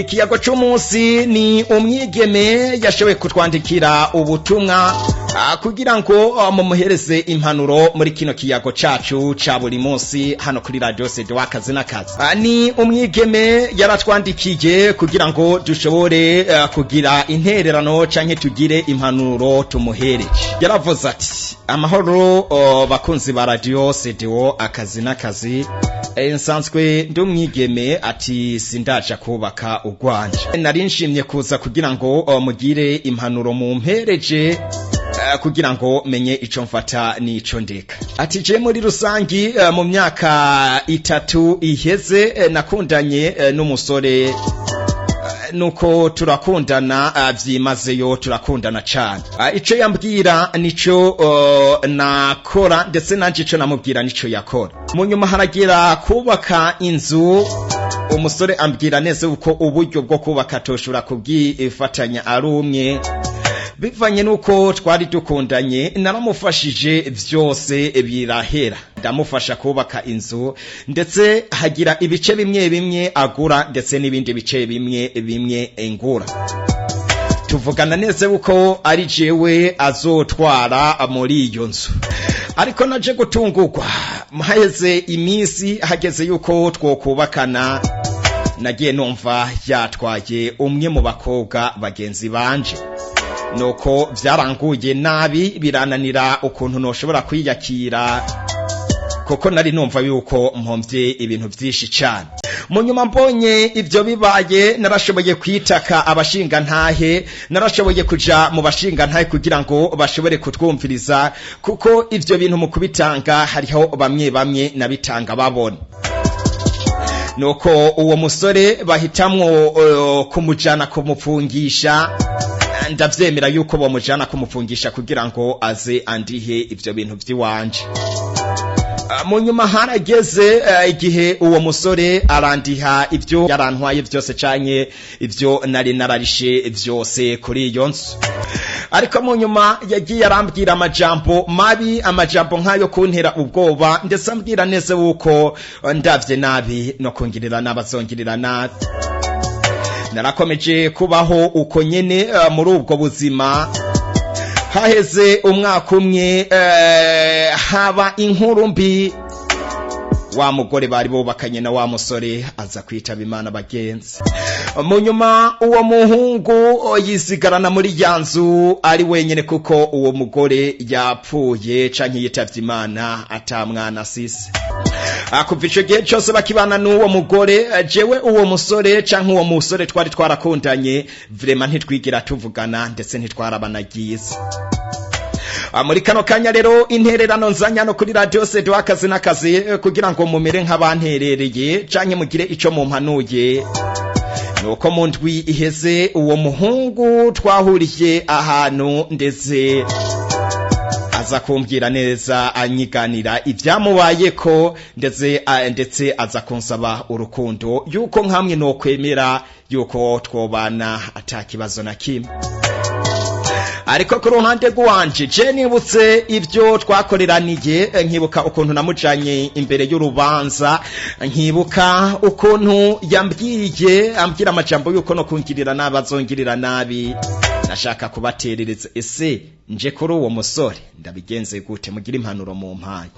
Ikiyago c'umunsi ni umwigeme yashoboye kutwandikira ubutumwa kugira ngo mumuhereze impanuro muri kino kiyago cacu ca buri munsi hano kuri radio CD AKAZI n'AKAZI. Ni umwigeme yaratwandikiye kugira ngo dushobore kugira intererano canke tugire impanuro tumuhereje. Yaravuze ati amahoro bakunzi ba radio CD AKAZI n'AKAZI. Nsanzwe ndumwigeme ati sindaja kubaka ugwanje. Nari nshimye kuza kugira ngo mugire impanuro mumpereje kugira ngo menye ico mfata n'ico ndeka. Ati je muri rusangi mu myaka 3 iheze nakundanye n'umusore nuko turakundana vyimazeyo turakundana cyane. Ico yambwira nico nakora ndetse nanje ico namubwira nico yakora. Mu nyuma haragira kubaka inzu, umusore ambwira neza uko uburyo bwo kubaka toshura kubwifatanya ari umwe. Bivanye nuko twari dukundanye naramufashije vyose birahera. Ndamufasha kubaka inzu ndetse hagira ibice bimwe agura ndetse n'ibindi bice bimwe engura. Tuvugana neza uko ari jewe azotwara muri iyo nzu. Ariko naje gutungurwa haheze iminsi hageze yuko twokubakana nagiye numva yatwaye umwe mu bakobwa bagenzi banje. Nuko vyaranguye nabi birananira ukuntu noshobora kwiyakira koko nari numva yuko mpomvye ibintu vyinshi cyane. Mu nyuma mbonye ivyo bibaye narashoboye kwitaka abashinga ntahe, narashoboye kuja mu bashinga ntahe kugira ngo bashobore kutwumviriza kuko ivyo bintu mu kubitanga hariho bamwe nabitanga babona. Nuko uwo musore bahitamwo kumujana kumupfungisha. Ndavyemera yuko bomujana kumupfungisha kugira ngo aze andihe ivyo bintu vyiwanje. Mu nyuma harageze igihe uwo musore arandiha ivyo yarantwaye vyose canke ivyo nari nararishe vyose kuri iyo nzu. Ariko mu nyuma yagiye arambwira amajambo mabi, amajambo nkayo kuntera ubwoba ndetse ambwira neza uko ndavye nabi no kungirira n'abazongirira nabi. Narakomeje kubaho uko nyene muri ubwo buzima. Haheze umwaka umwe haba inkuru mbi, wa mugore bari bubakanye na wa musore aza kwitaba Imana bagenzi. Mu nyuma uwo muhungu yisigarana muri yanzu ari wenyene kuko uwo mugore yapfuye canke yitavye Imana atamwana sisi. Kuva ico gihe cyose bakibana n'uwo mugore, jewe uwo musore canke uwo musore twari twarakundanye vraiment ntitwigira tuvugana ndetse ntitwarabanagize. Muri kano kanya rero intererano nzanya no kuri radio CD AKAZI n'AKAZI kugira ngo mumere nk'abanterereye canke mugire ico mumpanuye. Nuko mu ndwi iheze uwo muhungu twahuriye ahantu ndetse aza kumbwira neza anyiganira ivyamubayeko ndetse aza kunsaba urukundo yuko nkamwe no kwemera yuko twobana atakibazo na kimwe. Ariko ku ruhande rwanje je nibutse ivyo twakoreraniye, nkibuka ukuntu namujanye imbere y'urubanza, nkibuka ukuntu yambwiye ambwira amajambo yuko no kungirira n'abazongirira nabi. Nashaka kubaterereza ese nje kuri uwo musore ndabigenze gute, mugira impanuro mu mpaye.